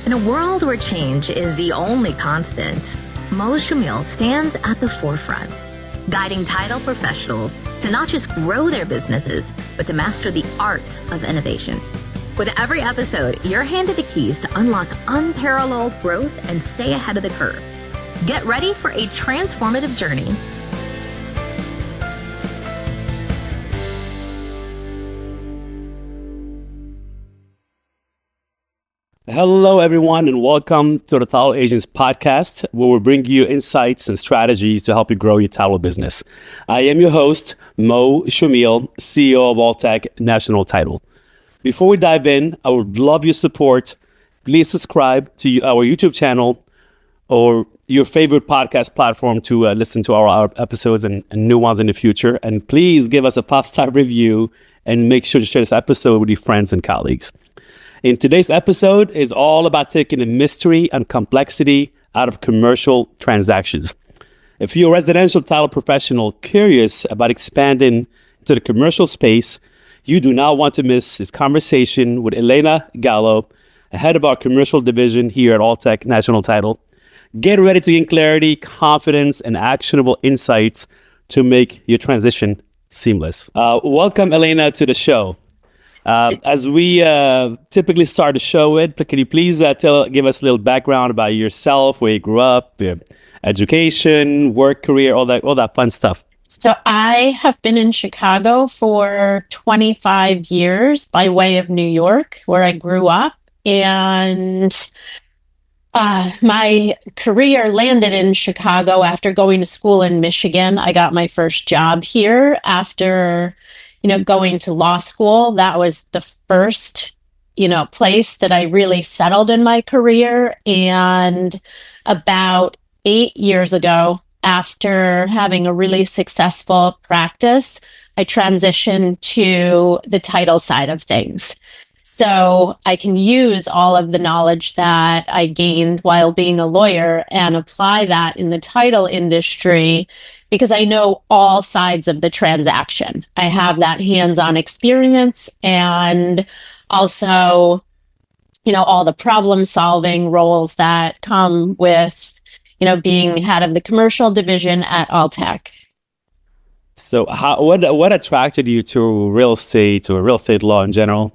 In a world where change is the only constant, Choumil stands at the forefront, guiding title professionals to not just grow their businesses, but to master the art of innovation. With every episode, you're handed the keys to unlock unparalleled growth and stay ahead of the curve. Get ready for a transformative journey. Hello, everyone, and welcome to the Title Agents Podcast, where we bring you insights and strategies to help you grow your title business. I am your host, Choumil, CEO of Alltech National Title. Before we dive in, I would love your support. Please subscribe to our YouTube channel or your favorite podcast platform to listen to our episodes and new ones in the future. And please give us a 5-star review and make sure to share this episode with your friends and colleagues. In today's episode is all about taking the mystery and complexity out of commercial transactions. If you're a residential title professional curious about expanding to the commercial space, you do not want to miss this conversation with Elena Gallo, head of our commercial division here at Alltech National Title. Get ready to gain clarity, confidence, and actionable insights to make your transition seamless. Welcome, Elena, to the show. As we typically start the show with, can you please give us a little background about yourself, where you grew up, your education, work career, all that fun stuff? So I have been in Chicago for 25 years by way of New York, where I grew up. And my career landed in Chicago after going to school in Michigan. I got my first job here after going to law school. That was the first, place that I really settled in my career. And about 8 years ago, after having a really successful practice, I transitioned to the title side of things. So I can use all of the knowledge that I gained while being a lawyer and apply that in the title industry, because I know all sides of the transaction. I have that hands-on experience and also, all the problem-solving roles that come with, being head of the commercial division at Alltech. So what attracted you to real estate or real estate law in general?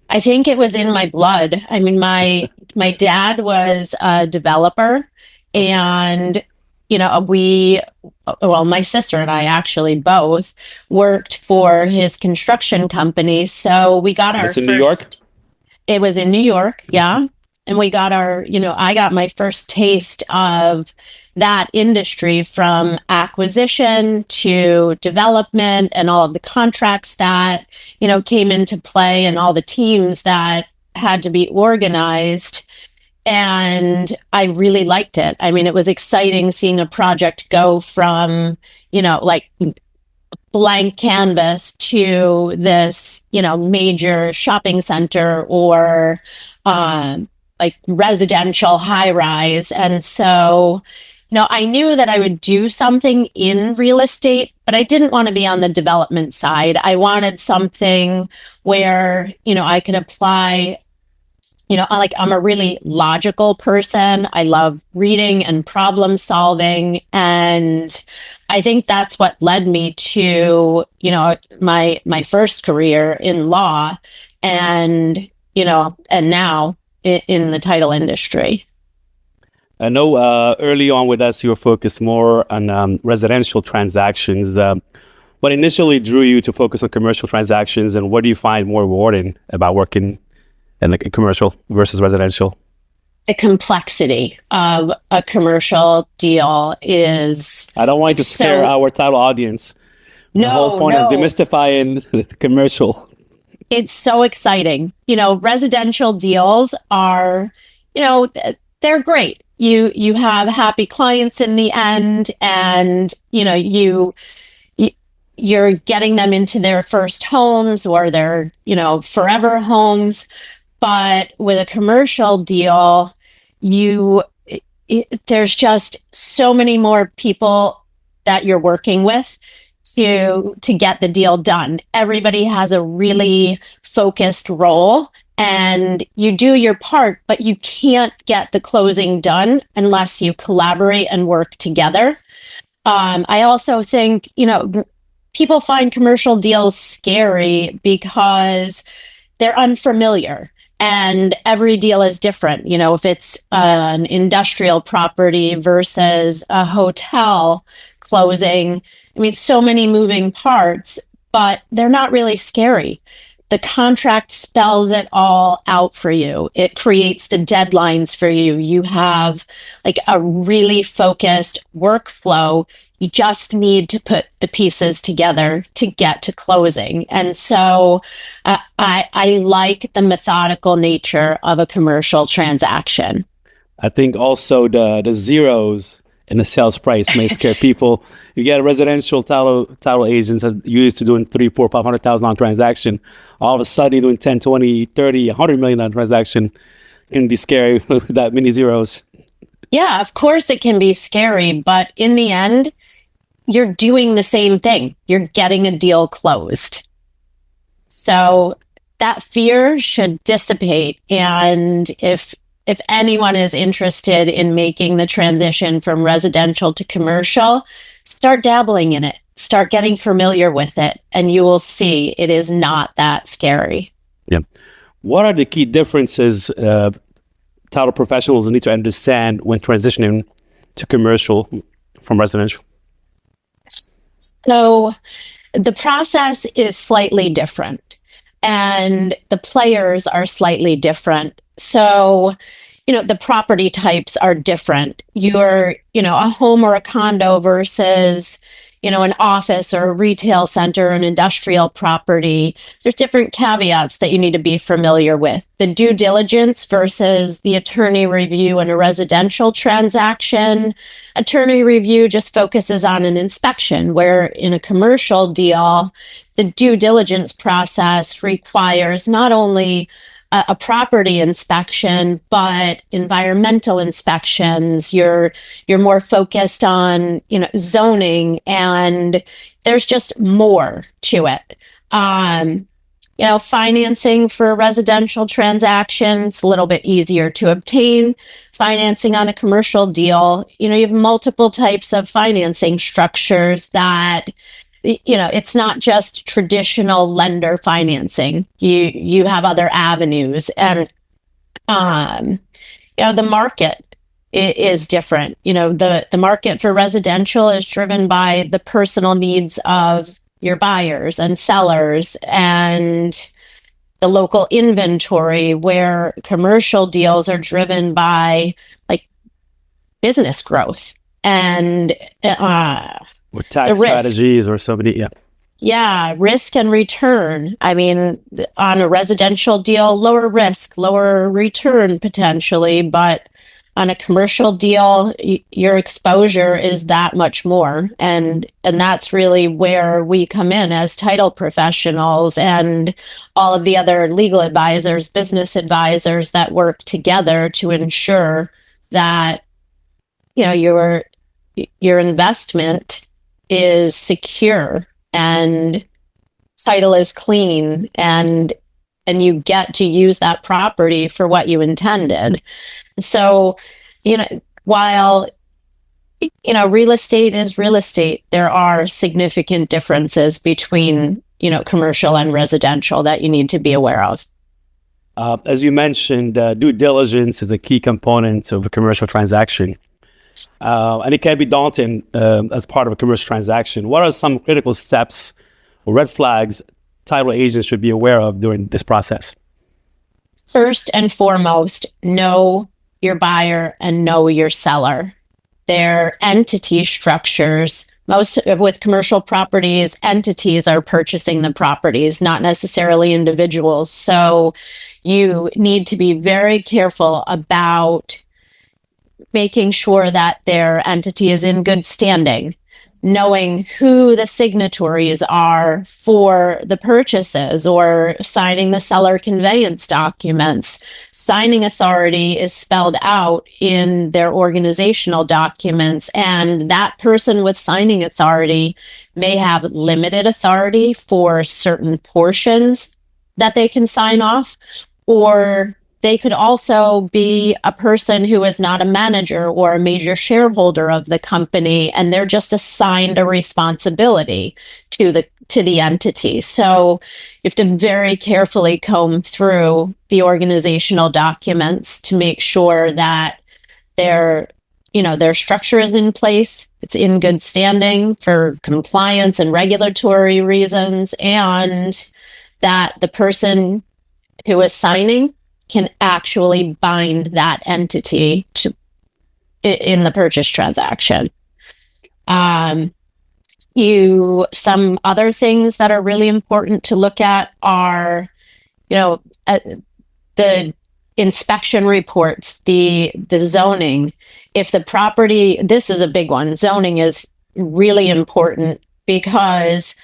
I think it was in my blood. I mean, my dad was a developer, and my sister and I actually both worked for his construction company. So we got our first... in New York? It was in New York, yeah. And we got I got my first taste of that industry, from acquisition to development and all of the contracts that, came into play and all the teams that had to be organized. And I really liked it. I mean, it was exciting seeing a project go from, like blank canvas to this, major shopping center or like residential high rise. And so, I knew that I would do something in real estate, but I didn't want to be on the development side. I wanted something where, I could apply, I'm a really logical person. I love reading and problem solving. And I think that's what led me to, my first career in law and now in the title industry. I know early on with us, you were focused more on residential transactions. What initially drew you to focus on commercial transactions, and what do you find more rewarding about working in a commercial versus residential? The complexity of a commercial deal is... I don't want to scare our title audience. The whole point of demystifying the commercial. It's so exciting. Residential deals are, they're great. You have happy clients in the end, and you're getting them into their first homes or their forever homes. But with a commercial deal, there's just so many more people that you're working with to get the deal done. Everybody has a really focused role, and you do your part, but you can't get the closing done unless you collaborate and work together. I also think, people find commercial deals scary because they're unfamiliar and every deal is different. If it's an industrial property versus a hotel closing, so many moving parts, but they're not really scary. The contract spells it all out for you. It creates the deadlines for you. You have like a really focused workflow. You just need to put the pieces together to get to closing. And so I like the methodical nature of a commercial transaction. I think also the zeros in the sales price may scare people. You get a residential title agents that used to doing $300,000, $400,000, $500,000 on transaction. All of a sudden, you're doing 10, 20, 30, $100 million on transaction. Can be scary with that many zeros. Yeah, of course it can be scary, but in the end, you're doing the same thing. You're getting a deal closed. So that fear should dissipate. And if anyone is interested in making the transition from residential to commercial, start dabbling in it, start getting familiar with it, and you will see it is not that scary. Yeah. What are the key differences title professionals need to understand when transitioning to commercial from residential? So the process is slightly different and the players are slightly different. So, the property types are different. You're, a home or a condo versus, an office or a retail center, an industrial property. There's different caveats that you need to be familiar with. The due diligence versus the attorney review in a residential transaction. Attorney review just focuses on an inspection, where in a commercial deal, the due diligence process requires not only a property inspection, but environmental inspections. You're more focused on, zoning, and there's just more to it. Financing for residential transactions, a little bit easier to obtain. Financing on a commercial deal, you have multiple types of financing structures that, it's not just traditional lender financing. You have other avenues, and the market is different. The market for residential is driven by the personal needs of your buyers and sellers and the local inventory, where commercial deals are driven by like business growth and With tax strategies or somebody, yeah. Yeah, risk and return. On a residential deal, lower risk, lower return potentially, but on a commercial deal, your exposure is that much more. And that's really where we come in as title professionals and all of the other legal advisors, business advisors that work together to ensure that, your investment is secure and title is clean, and you get to use that property for what you intended. So, while real estate is real estate, there are significant differences between commercial and residential that you need to be aware of. As you mentioned, due diligence is a key component of a commercial transaction. And it can be daunting as part of a commercial transaction. What are some critical steps or red flags title agents should be aware of during this process? First and foremost, know your buyer and know your seller. Their entity structures. Most with commercial properties, entities are purchasing the properties, not necessarily individuals. So you need to be very careful about making sure that their entity is in good standing, knowing who the signatories are for the purchases or signing the seller conveyance documents. Signing authority is spelled out in their organizational documents, and that person with signing authority may have limited authority for certain portions that they can sign off, or they could also be a person who is not a manager or a major shareholder of the company, and they're just assigned a responsibility to the entity. So you have to very carefully comb through the organizational documents to make sure that their structure is in place, it's in good standing for compliance and regulatory reasons, and that the person who is signing can actually bind that entity in the purchase transaction. Some other things that are really important to look at are, the inspection reports, the zoning. If the property, this is a big one. Zoning is really important because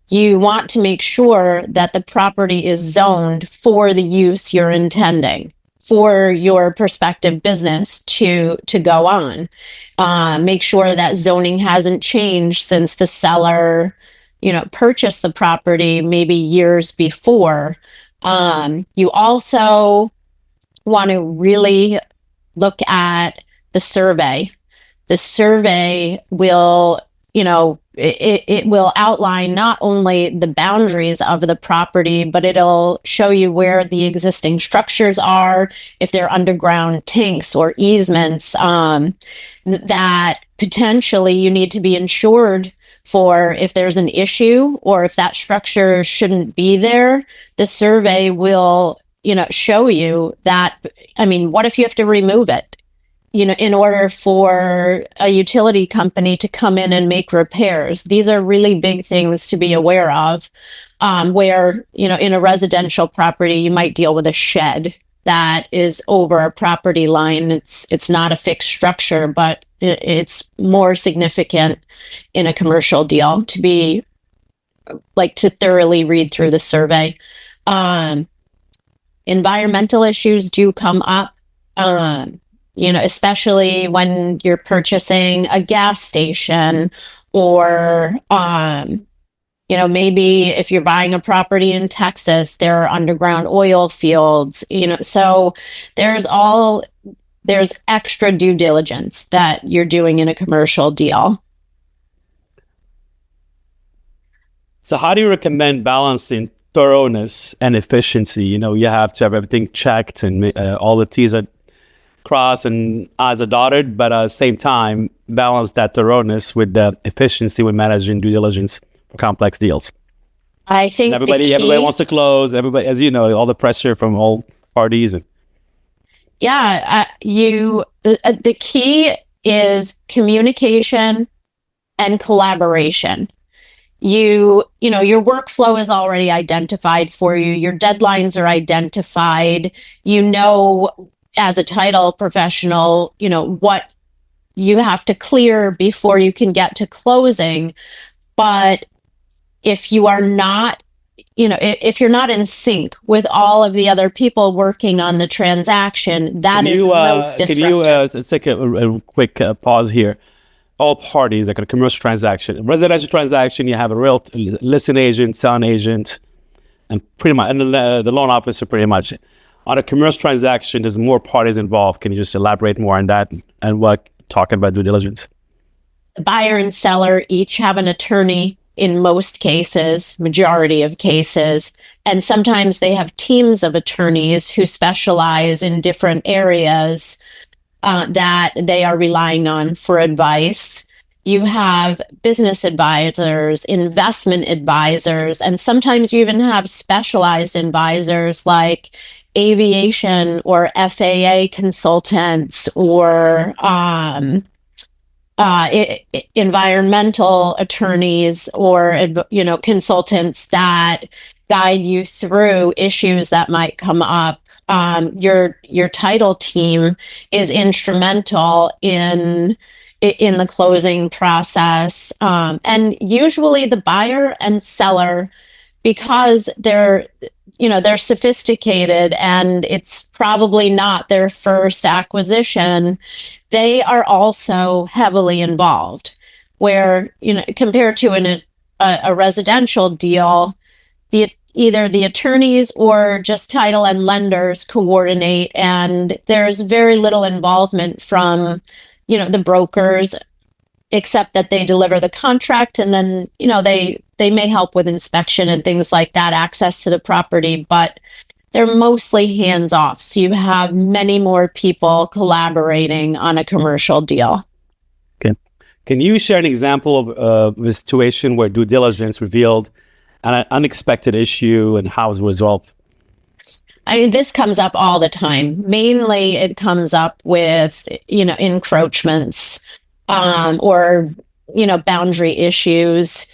you want to make sure that the property is zoned for the use you're intending for your prospective business to go on. Make sure that zoning hasn't changed since the seller, purchased the property maybe years before. You also want to really look at the survey. The survey will, it will outline not only the boundaries of the property, but it'll show you where the existing structures are, if they're underground tanks or easements, that potentially you need to be insured for if there's an issue or if that structure shouldn't be there. The survey will, show you that. I mean, what if you have to remove it? In order for a utility company to come in and make repairs. These are really big things to be aware of, where, in a residential property, you might deal with a shed that is over a property line. It's not a fixed structure, but it's more significant in a commercial deal to thoroughly read through the survey. Environmental issues do come up. Especially when you're purchasing a gas station or, maybe if you're buying a property in Texas, there are underground oil fields, so there's extra due diligence that you're doing in a commercial deal. So how do you recommend balancing thoroughness and efficiency? You have to have everything checked and all the T's are crossed and I's are dotted, but at the same time, balance that thoroughness with the efficiency when managing due diligence for complex deals. I think everybody wants to close. Everybody, as you know, all the pressure from all parties. The key is communication and collaboration. Your workflow is already identified for you. Your deadlines are identified. As a title professional, what you have to clear before you can get to closing. But if you are not, if you're not in sync with all of the other people working on the transaction, that is most disruptive. Can you take a quick pause here? All parties, like a commercial transaction, residential transaction, you have a real listing agent, selling agent, and pretty much, and the loan officer pretty much. On a commercial transaction, there's more parties involved. Can you just elaborate more on that and talking about due diligence? The buyer and seller each have an attorney in most cases, majority of cases, and sometimes they have teams of attorneys who specialize in different areas that they are relying on for advice. You have business advisors, investment advisors, and sometimes you even have specialized advisors like aviation or FAA consultants or environmental attorneys or consultants that guide you through issues that might come up. Your title team is instrumental in the closing process, and usually the buyer and seller, because they're sophisticated and it's probably not their first acquisition, they are also heavily involved. Where, compared to a residential deal, either the attorneys or just title and lenders coordinate, and there's very little involvement from, the brokers, except that they deliver the contract, and then, they may help with inspection and things like that, access to the property, but they're mostly hands off. So you have many more people collaborating on a commercial deal. Okay. Can you share an example of a situation where due diligence revealed an unexpected issue and how it was resolved? I mean, this comes up all the time. Mainly it comes up with, encroachments, or, boundary issues.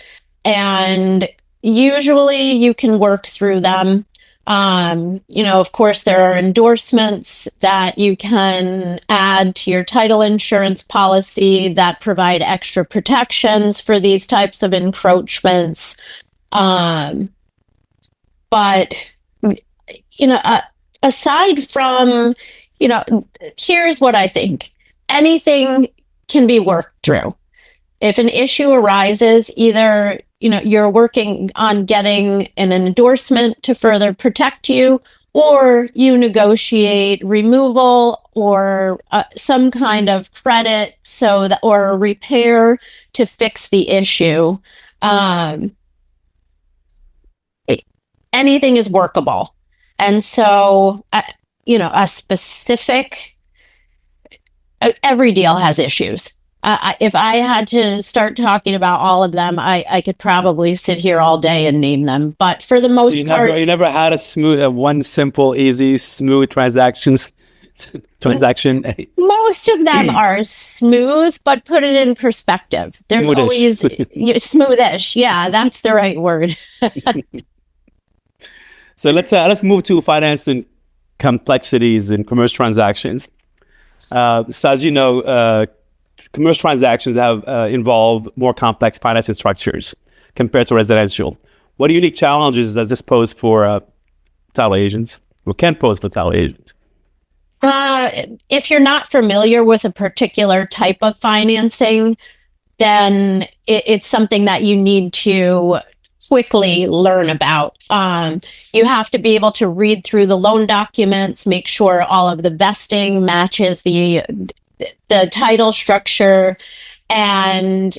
And usually you can work through them. Of course, there are endorsements that you can add to your title insurance policy that provide extra protections for these types of encroachments. But, aside from, here's what I think. Anything can be worked through. If an issue arises, either you're working on getting an endorsement to further protect you, or you negotiate removal or some kind of credit or a repair to fix the issue. Anything is workable. And so, every deal has issues. If I had to start talking about all of them, I could probably sit here all day and name them. But for the most part, you never had one simple, easy, smooth transaction. Most of them are smooth, but put it in perspective. There's always smoothish. Yeah, that's the right word. So let's move to finance and complexities in commercial transactions. So as you know, commercial transactions have involve more complex financing structures compared to residential. What unique challenges does this pose for title agents, or can pose for title agents? If you're not familiar with a particular type of financing, then it's something that you need to quickly learn about. You have to be able to read through the loan documents, make sure all of the vesting matches the title structure. And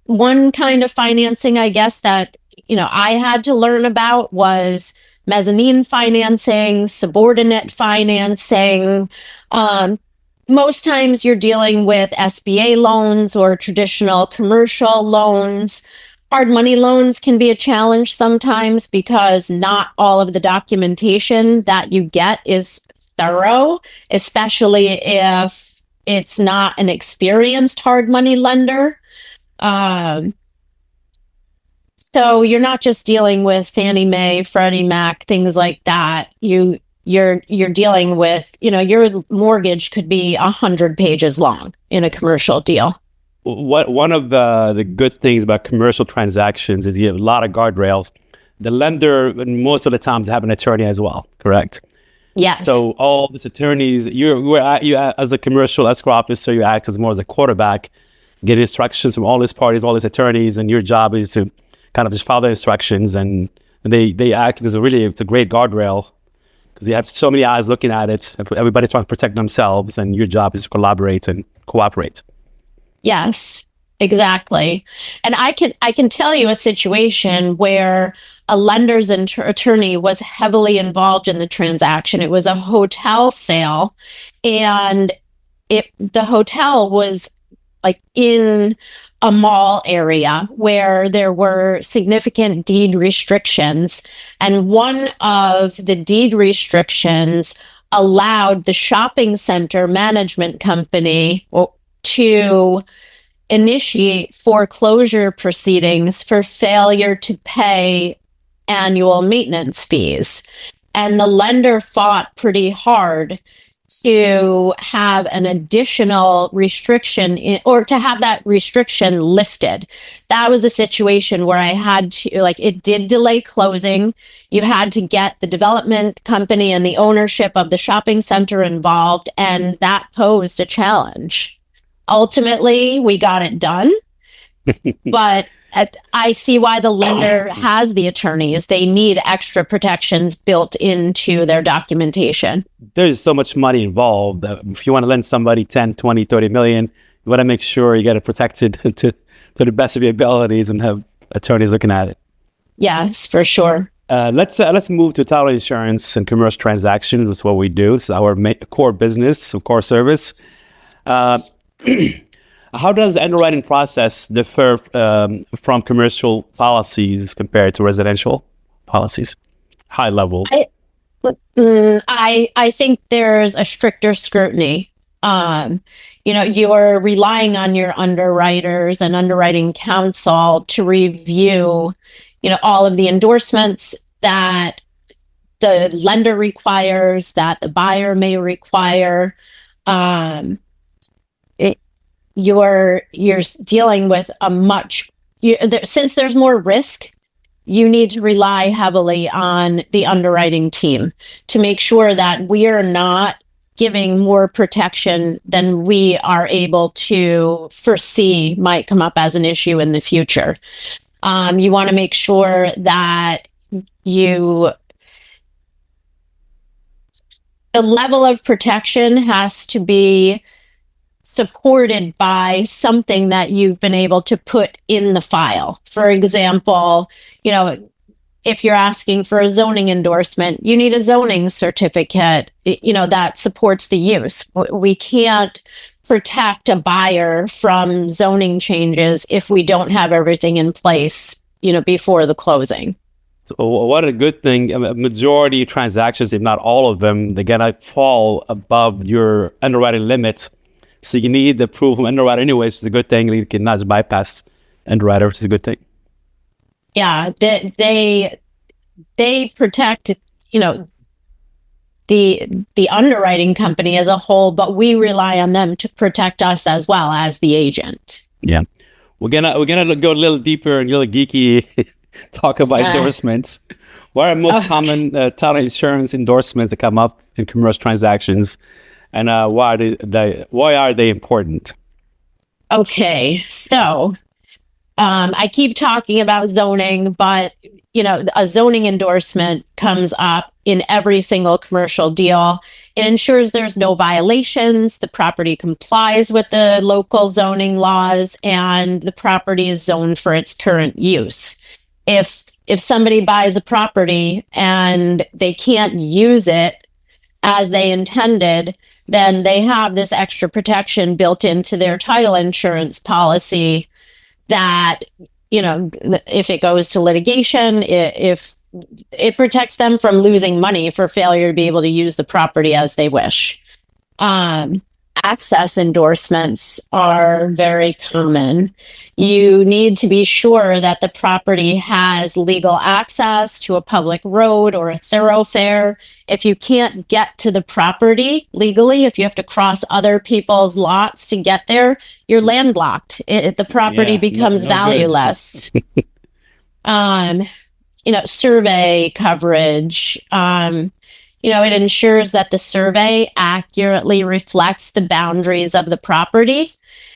one kind of financing, I guess, that, I had to learn about was mezzanine financing, subordinate financing. Most times you're dealing with SBA loans or traditional commercial loans. Hard money loans can be a challenge sometimes because not all of the documentation that you get is thorough, especially if it's not an experienced hard money lender. So you're not just dealing with Fannie Mae, Freddie Mac, things like that. You're dealing with, your mortgage could be 100 pages long in a commercial deal. One of the good things about commercial transactions is you have a lot of guardrails. The lender, most of the times, have an attorney as well, correct? Yes. So all these attorneys, you as a commercial escrow officer, you act as more as a quarterback, get instructions from all these parties, all these attorneys, and your job is to kind of just follow the instructions, and they act as it's a great guardrail because you have so many eyes looking at it. Everybody's trying to protect themselves, and your job is to collaborate and cooperate. Yes, exactly. And I can tell you a situation where a lender's attorney was heavily involved in the transaction. It was a hotel sale, and the hotel was like in a mall area where there were significant deed restrictions. And one of the deed restrictions allowed the shopping center management company to initiate foreclosure proceedings for failure to pay annual maintenance fees. And the lender fought pretty hard to have an additional restriction or to have that restriction lifted. That was a situation where I had to, it did delay closing. You had to get the development company and the ownership of the shopping center involved, and that posed a challenge. Ultimately, we got it done, but I see why the lender has the attorneys. They need extra protections built into their documentation. There's so much money involved. If you want to lend somebody 10, 20, 30 million, you want to make sure you get it protected to the best of your abilities and have attorneys looking at it. Yes, for sure. Let's move to title insurance and commercial transactions. That's what we do. It's our core business, core service. How does the underwriting process differ from commercial policies compared to residential policies? High level. I think there's a stricter scrutiny. You're relying on your underwriters and underwriting counsel to review, all of the endorsements that the lender requires, that the buyer may require. You're dealing with since there's more risk, you need to rely heavily on the underwriting team to make sure that we are not giving more protection than we are able to foresee might come up as an issue in the future. You want to make sure that the level of protection has to be supported by something that you've been able to put in the file. For example, if you're asking for a zoning endorsement, you need a zoning certificate, that supports the use. We can't protect a buyer from zoning changes if we don't have everything in place, before the closing. So what a good thing. A majority of transactions, if not all of them, they're going to fall above your underwriting limits. So you need the approval from underwriter anyways, which is a good thing. You cannot just bypass underwriter, which is a good thing. Yeah, they protect, the underwriting company as a whole, but we rely on them to protect us as well as the agent. Yeah. We're gonna go a little deeper and a little geeky, talk about endorsements. What are most common title insurance endorsements that come up in commercial transactions? And why are they important? Okay, so I keep talking about zoning, but a zoning endorsement comes up in every single commercial deal. It ensures there's no violations, the property complies with the local zoning laws, and the property is zoned for its current use. If somebody buys a property and they can't use it as they intended, then they have this extra protection built into their title insurance policy that, if it goes to litigation, if it protects them from losing money for failure to be able to use the property as they wish. Access endorsements are very common. You need to be sure that the property has legal access to a public road or a thoroughfare. If you can't get to the property legally, if you have to cross other people's lots to get there, you're landlocked. The property becomes valueless. Survey coverage. It ensures that the survey accurately reflects the boundaries of the property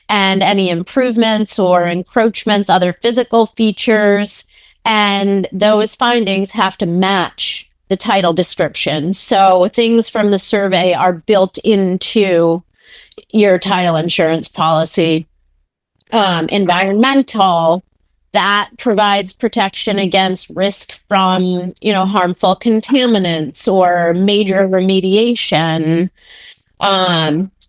and any improvements or encroachments, other physical features, and those findings have to match the title description. So things from the survey are built into your title insurance policy. Environmental, that provides protection against risk from, harmful contaminants or major remediation.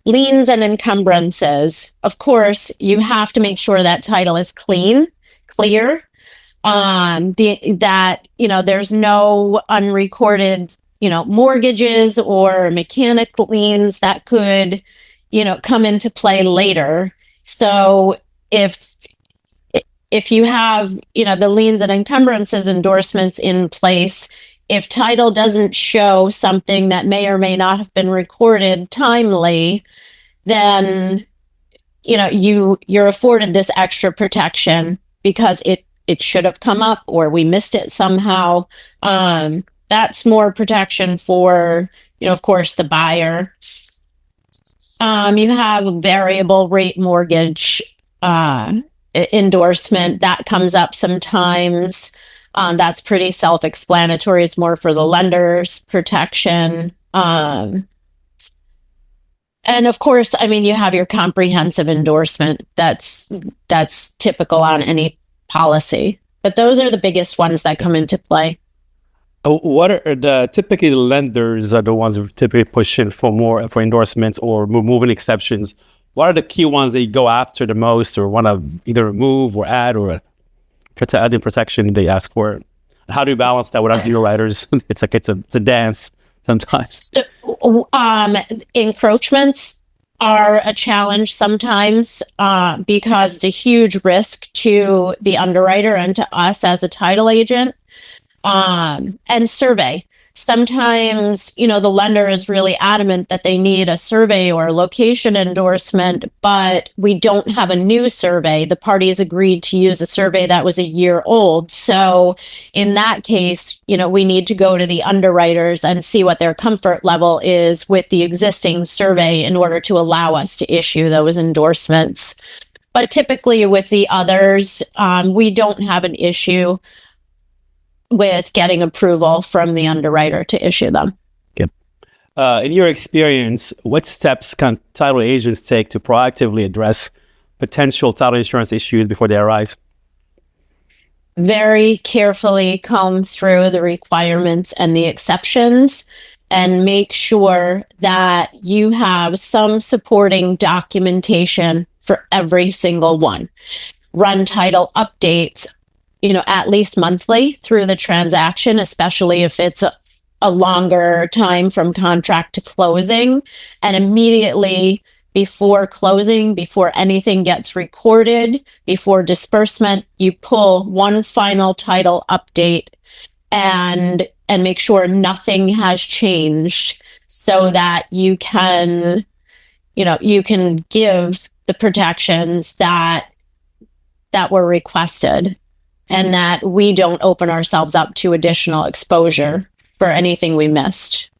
Liens and encumbrances. Of course, you have to make sure that title is clear. There's no unrecorded, mortgages or mechanical liens that could, come into play later. So if you have, the liens and encumbrances endorsements in place, if title doesn't show something that may or may not have been recorded timely, then, you're afforded this extra protection because it should have come up or we missed it somehow. That's more protection for, of course, the buyer. You have a variable rate mortgage endorsement that comes up sometimes. That's pretty self-explanatory. It's more for the lender's protection. And of course, I mean, you have your comprehensive endorsement. That's typical on any policy. But those are the biggest ones that come into play. What are typically the lenders are the ones who typically push in for endorsements or removing exceptions? What are the key ones they go after the most, or want to either remove or add, or adding protection they ask for? How do you balance that with underwriters? It's a dance sometimes. So, encroachments are a challenge sometimes because it's a huge risk to the underwriter and to us as a title agent. And survey. Sometimes, the lender is really adamant that they need a survey or a location endorsement, but we don't have a new survey. The parties agreed to use a survey that was a year old. So in that case, we need to go to the underwriters and see what their comfort level is with the existing survey in order to allow us to issue those endorsements. But typically with the others, we don't have an issue with getting approval from the underwriter to issue them. Yep. In your experience, what steps can title agents take to proactively address potential title insurance issues before they arise? Very carefully comb through the requirements and the exceptions and make sure that you have some supporting documentation for every single one. Run title updates at least monthly through the transaction, especially if it's a longer time from contract to closing. And immediately before closing, before anything gets recorded, before disbursement, you pull one final title update and make sure nothing has changed so that you can give the protections that were requested, and that we don't open ourselves up to additional exposure for anything we missed.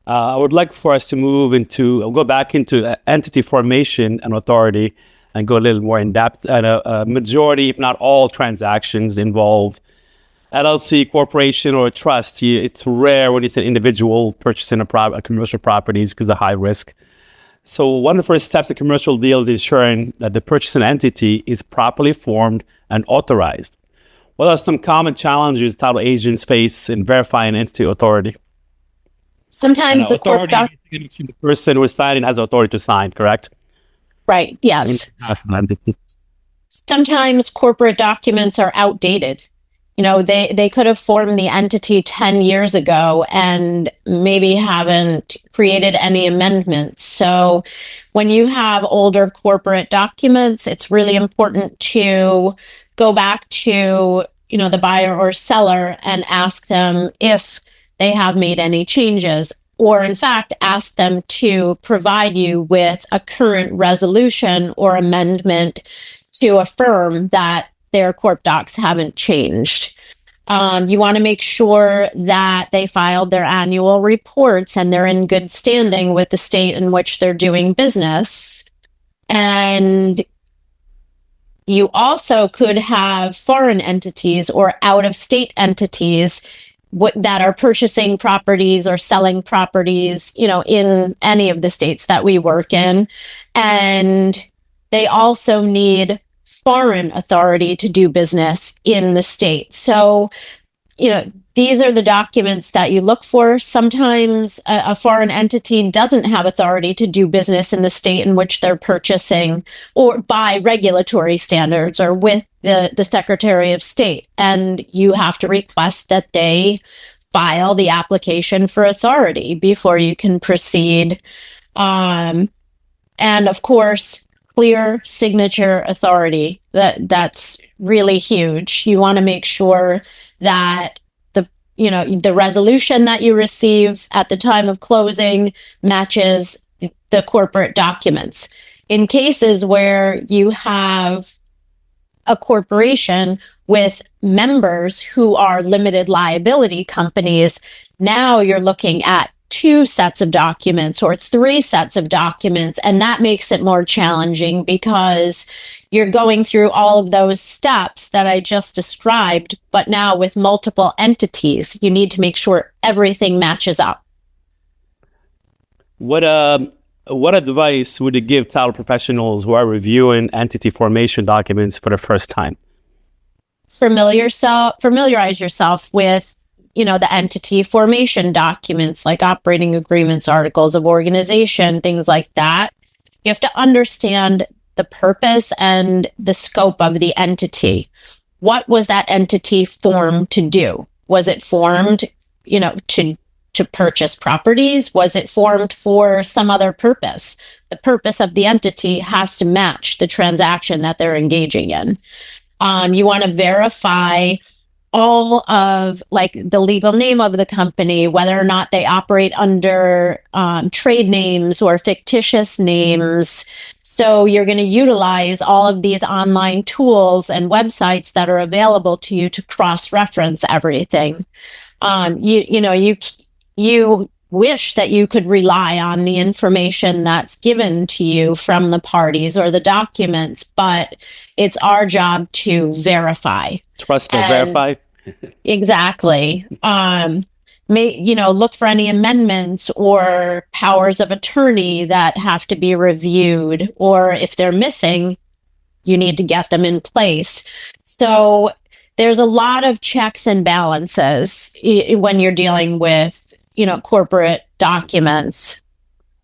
I would like for us to go back into entity formation and authority and go a little more in depth. And a majority, if not all, transactions involve LLC, corporation, or a trust. It's rare when it's an individual purchasing a commercial properties because of high risk. So one of the first steps of commercial deal is ensuring that the purchasing entity is properly formed and authorized. What are some common challenges title agents face in verifying entity authority? Sometimes the the person who is signing has authority to sign, correct? Right, yes. Sometimes corporate documents are outdated. They could have formed the entity 10 years ago and maybe haven't created any amendments. So when you have older corporate documents, it's really important to go back to, the buyer or seller and ask them if they have made any changes, or in fact, ask them to provide you with a current resolution or amendment to affirm that their corp docs haven't changed. You want to make sure that they filed their annual reports and they're in good standing with the state in which they're doing business. And you also could have foreign entities or out-of-state entities that are purchasing properties or selling properties, in any of the states that we work in. And they also need foreign authority to do business in the state. So, these are the documents that you look for. Sometimes a foreign entity doesn't have authority to do business in the state in which they're purchasing, or by regulatory standards or with the Secretary of State. And you have to request that they file the application for authority before you can proceed. And of course, clear signature authority. That's really huge. You want to make sure that the resolution that you receive at the time of closing matches the corporate documents. In cases where you have a corporation with members who are limited liability companies, now you're looking at 2 sets of documents or 3 sets of documents. And that makes it more challenging because you're going through all of those steps that I just described, but now with multiple entities, you need to make sure everything matches up. What advice would you give title professionals who are reviewing entity formation documents for the first time? Familiarize yourself with, the entity formation documents like operating agreements, articles of organization, things like that. You have to understand the purpose and the scope of the entity. What was that entity formed to do? Was it formed, to purchase properties? Was it formed for some other purpose? The purpose of the entity has to match the transaction that they're engaging in. You want to verify all of the legal name of the company, whether or not they operate under trade names or fictitious names. So you're going to utilize all of these online tools and websites that are available to you to cross-reference everything. You wish that you could rely on the information that's given to you from the parties or the documents, but it's our job to verify. Trust and verify. Exactly. Look for any amendments or powers of attorney that have to be reviewed, or if they're missing, you need to get them in place. So there's a lot of checks and balances when you're dealing with corporate documents.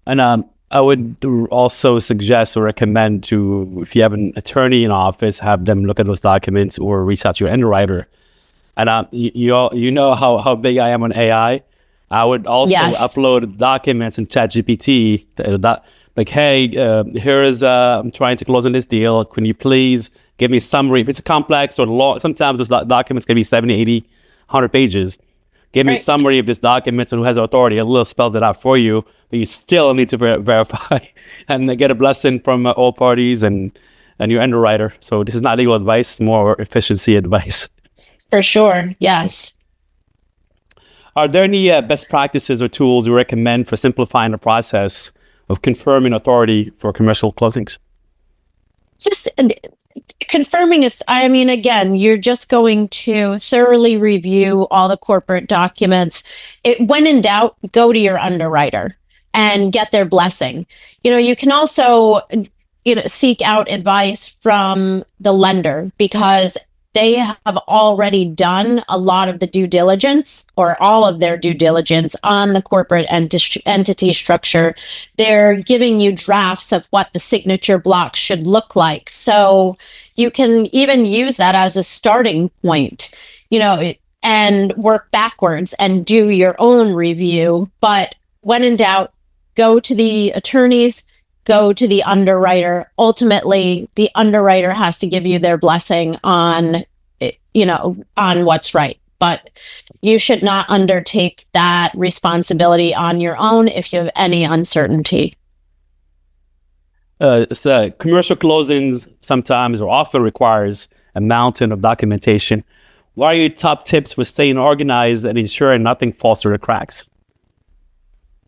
And I would also suggest or recommend to, if you have an attorney in office, have them look at those documents or reach out to your underwriter. And you know how big I am on AI. I would also upload documents in ChatGPT. Hey, here is I'm trying to close on this deal. Can you please give me a summary? If it's complex or long, sometimes those documents can be 70, 80, 100 pages. Give me a summary of this document and who has authority. A little spelled it out for you, but you still need to verify and get a blessing from all parties and your underwriter. So this is not legal advice, more efficiency advice. For sure, yes. Are there any best practices or tools you recommend for simplifying the process of confirming authority for commercial closings? Just confirming again, you're just going to thoroughly review all the corporate documents. When in doubt, go to your underwriter and get their blessing. You can also, seek out advice from the lender because they have already done a lot of the due diligence or all of their due diligence on the corporate entity structure. They're giving you drafts of what the signature blocks should look like. So you can even use that as a starting point, and work backwards and do your own review. But when in doubt, go to the attorneys, go to the underwriter. Ultimately, the underwriter has to give you their blessing on what's right. But you should not undertake that responsibility on your own if you have any uncertainty. So commercial closings sometimes or often requires a mountain of documentation. What are your top tips for staying organized and ensuring nothing falls through the cracks?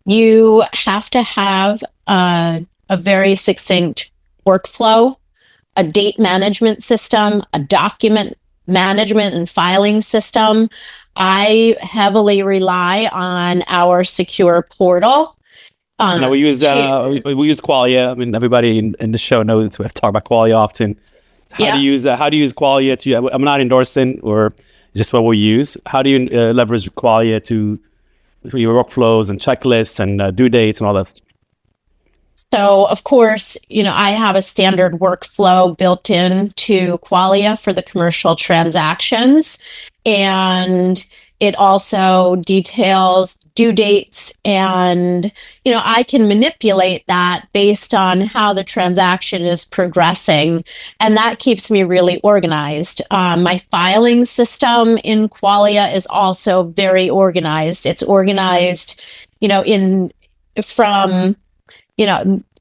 You have to have a very succinct workflow, a date management system, a document management and filing system. I heavily rely on our secure portal. We use Qualia. I mean, everybody in the show knows we have to talk about Qualia often. How do you use Qualia? I'm not endorsing or just what we use. How do you leverage Qualia for your workflows and checklists and due dates and all that? So, of course, I have a standard workflow built in to Qualia for the commercial transactions, and it also details due dates, and I can manipulate that based on how the transaction is progressing, and that keeps me really organized. My filing system in Qualia is also very organized. It's organized, from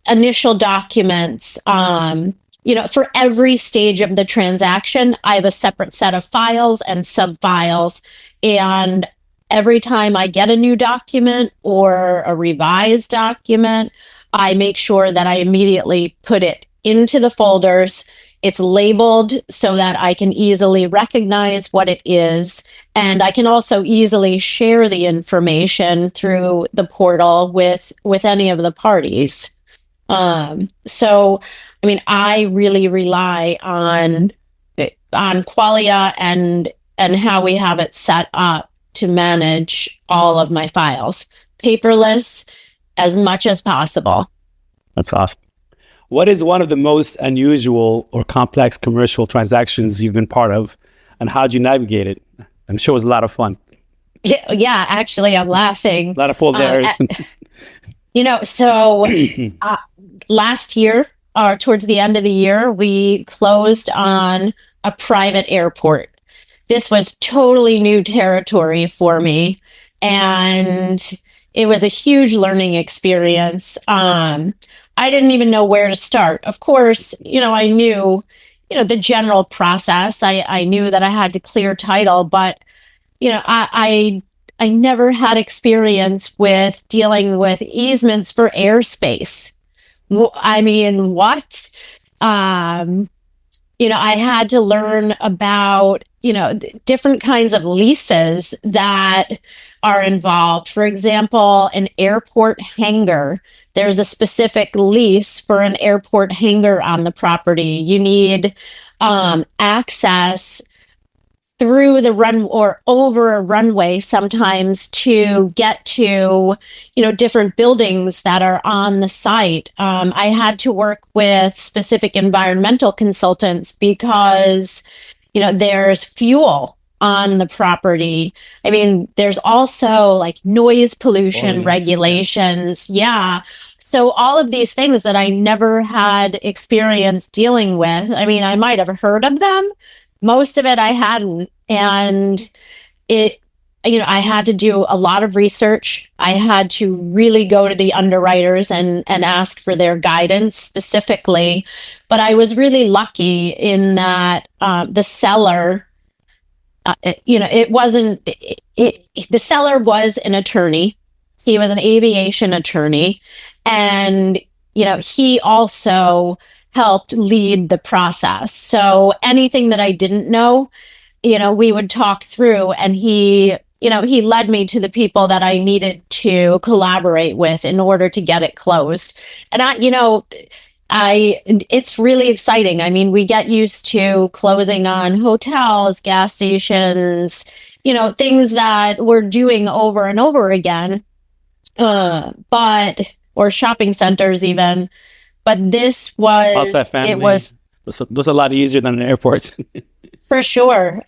initial documents, for every stage of the transaction. I have a separate set of files and sub-files, and every time I get a new document or a revised document, I make sure that I immediately put it into the folders. It's labeled so that I can easily recognize what it is. And I can also easily share the information through the portal with any of the parties. So, I mean, I really rely on Qualia and how we have it set up to manage all of my files. Paperless as much as possible. That's awesome. What is one of the most unusual or complex commercial transactions you've been part of, and how'd you navigate it? I'm sure it was a lot of fun. Yeah, actually, I'm laughing. A lot of pulled hairs. So last year, or towards the end of the year, we closed on a private airport. This was totally new territory for me, and it was a huge learning experience. I didn't even know where to start. Of course, I knew, the general process. I knew that I had to clear title, but, I never had experience with dealing with easements for airspace. I mean, what? I had to learn about, different kinds of leases that are involved. For example, an airport hangar. There's a specific lease for an airport hangar on the property. You need access through the run or over a runway sometimes to get to, different buildings that are on the site. I had to work with specific environmental consultants because, there's fuel on the property. I mean, there's also like noise pollution regulations. Yeah. So all of these things that I never had experience dealing with. I mean, I might have heard of them. Most of it I hadn't. And I had to do a lot of research. I had to really go to the underwriters and ask for their guidance specifically. But I was really lucky in that the seller, the seller was an attorney. He was an aviation attorney. And, he also helped lead the process. So anything that I didn't know, we would talk through, and he led me to the people that I needed to collaborate with in order to get it closed. And it's really exciting. I mean, we get used to closing on hotels, gas stations, things that we're doing over and over again, or shopping centers even. But this was, it was a lot easier than an airport. For sure.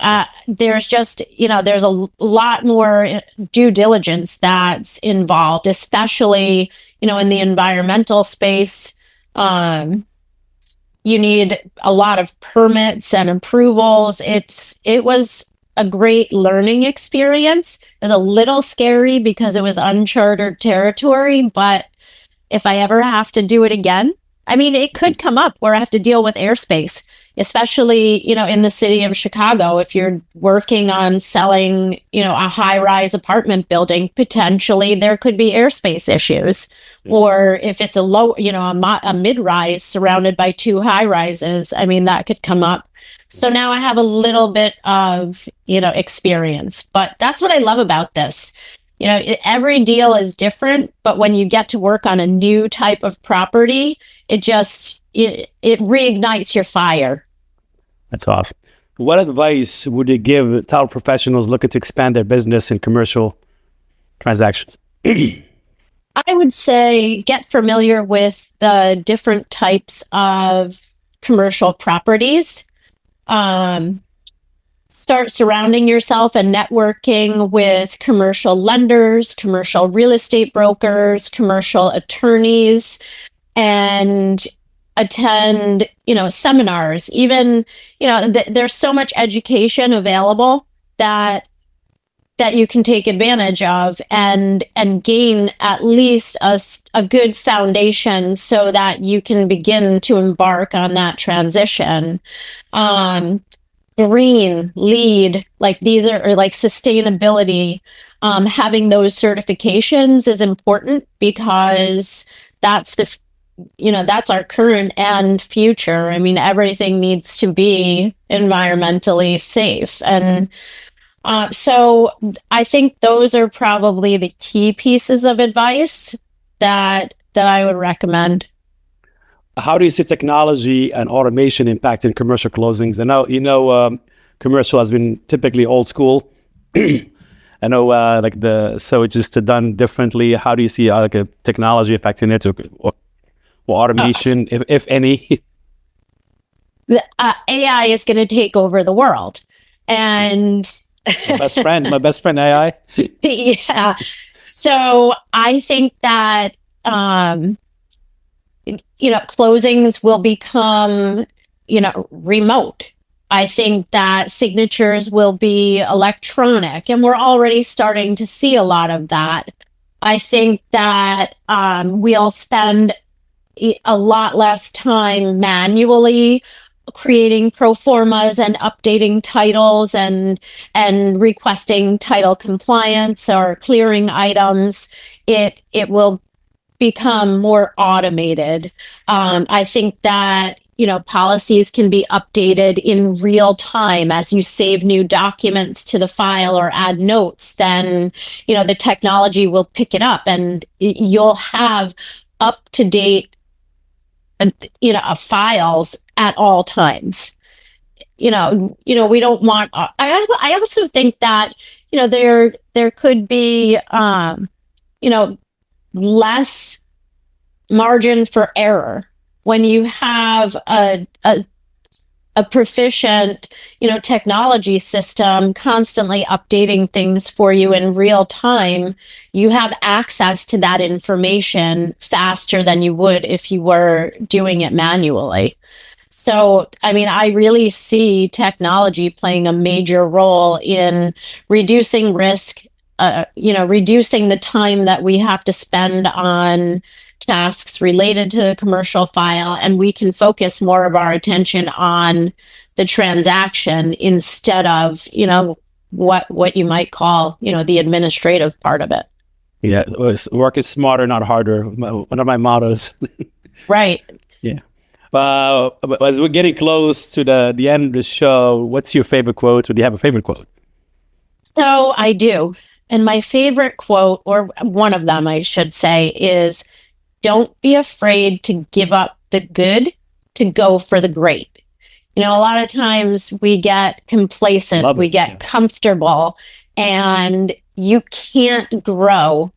There's just, there's a lot more due diligence that's involved, especially, in the environmental space. You need a lot of permits and approvals. It was a great learning experience. It was a little scary because it was uncharted territory, but if I ever have to do it again, I mean, it could come up where I have to deal with airspace, especially, in the city of Chicago. If you're working on selling, a high-rise apartment building, potentially there could be airspace issues. Or if it's a low, a mid-rise surrounded by two high-rises, I mean, that could come up. So now I have a little bit of, experience. But that's what I love about this. Every deal is different, but when you get to work on a new type of property, it reignites your fire. That's awesome. What advice would you give title professionals looking to expand their business in commercial transactions? I would say get familiar with the different types of commercial properties. Start surrounding yourself and networking with commercial lenders, commercial real estate brokers, commercial attorneys, and attend, seminars. Even, there's so much education available that you can take advantage of and gain at least a good foundation so that you can begin to embark on that transition. green, lead, like these are or like sustainability. Having those certifications is important because that's the that's our current and future. I mean, everything needs to be environmentally safe. And so I think those are probably the key pieces of advice that I would recommend. How do you see technology and automation impacting commercial closings? I know, commercial has been typically old school. I know, so it's just done differently. How do you see like a technology affecting it, or automation, if any? The AI is going to take over the world, and my best friend AI. yeah. So I think that closings will become remote. I think that signatures will be electronic, and we're already starting to see a lot of that. I think that we'll spend a lot less time manually creating pro formas and updating titles and requesting title compliance or clearing items. It will become more automated. I think that policies can be updated in real time as you save new documents to the file or add notes. Then the technology will pick it up, and you'll have up to date files at all times. We don't want. I also think that there could be less margin for error when you have a proficient technology system constantly updating things for you in real time. You have access to that information faster than you would if you were doing it manually. So, I mean, I really see technology playing a major role in reducing risk, reducing the time that we have to spend on tasks related to the commercial file, and we can focus more of our attention on the transaction instead of, what you might call, the administrative part of it. Yeah, work is smarter, not harder. One of my mottos. Right. Yeah. As we're getting close to the end of the show, what's your favorite quote? Or do you have a favorite quote? So I do. And my favorite quote, or one of them, I should say, is don't be afraid to give up the good to go for the great. A lot of times we get complacent, we get comfortable, and you can't grow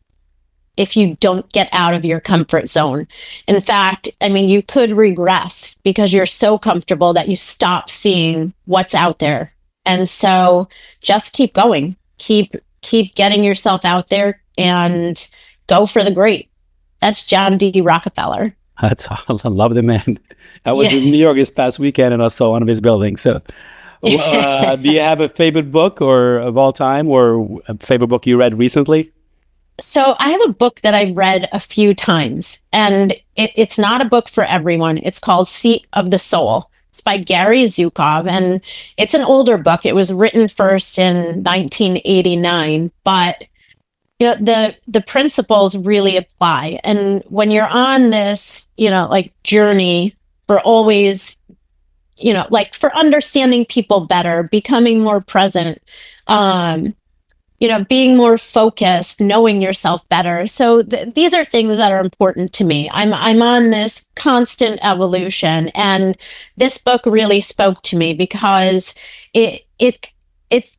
if you don't get out of your comfort zone. In fact, I mean, you could regress because you're so comfortable that you stop seeing what's out there. And so just keep going, keep getting yourself out there and go for the great. That's John D. Rockefeller. I love the man. I was in New York this past weekend and I saw one of his buildings. So, do you have a favorite book or of all time, or a favorite book you read recently? So I have a book that I've read a few times, and it's not a book for everyone. It's called Seat of the Soul. It's by Gary Zukov, and it's an older book. It was written first in 1989, but the principles really apply. And when you're on this, journey for always, for understanding people better, becoming more present, being more focused, knowing yourself better. So these are things that are important to me. I'm on this constant evolution, and this book really spoke to me because it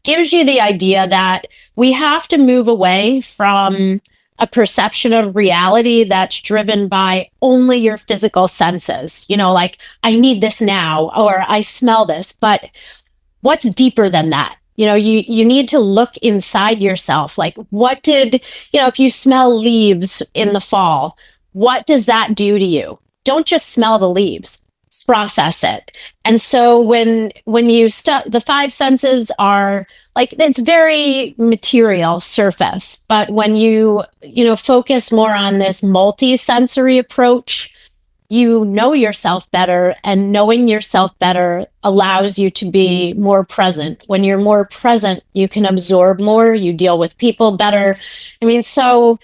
gives you the idea that we have to move away from a perception of reality that's driven by only your physical senses. Like, I need this now, or I smell this, but what's deeper than that? You need to look inside yourself. Like, what did, if you smell leaves in the fall, what does that do to you? Don't just smell the leaves, process it. And so when you the five senses are like, it's very material surface, but when you focus more on this multi-sensory approach, you know yourself better, and knowing yourself better allows you to be more present. When you're more present, you can absorb more, you deal with people better. I mean, so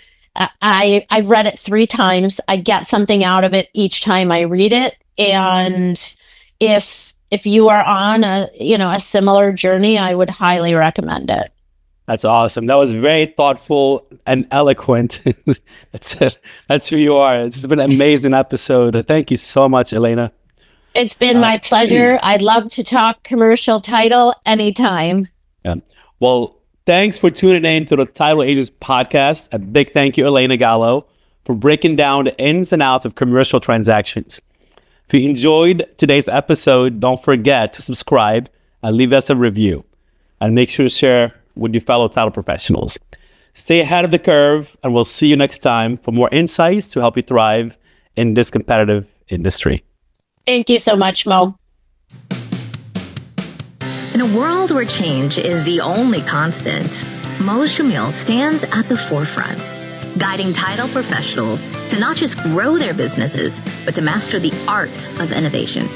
I've read it 3 times. I get something out of it each time I read it. And if you are on a similar journey, I would highly recommend it. That's awesome. That was very thoughtful and eloquent. That's it. That's who you are. This has been an amazing episode. Thank you so much, Elena. It's been my pleasure. I'd love to talk commercial title anytime. Yeah. Well, thanks for tuning in to the Title Agents podcast. A big thank you, Elena Gallo, for breaking down the ins and outs of commercial transactions. If you enjoyed today's episode, don't forget to subscribe and leave us a review. And make sure to share with your fellow title professionals. Stay ahead of the curve, and we'll see you next time for more insights to help you thrive in this competitive industry. Thank you so much, Mo. In a world where change is the only constant, Choumil stands at the forefront, guiding title professionals to not just grow their businesses, but to master the art of innovation.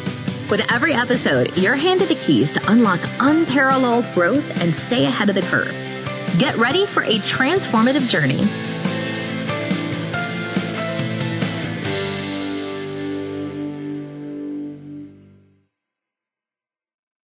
With every episode, you're handed the keys to unlock unparalleled growth and stay ahead of the curve. Get ready for a transformative journey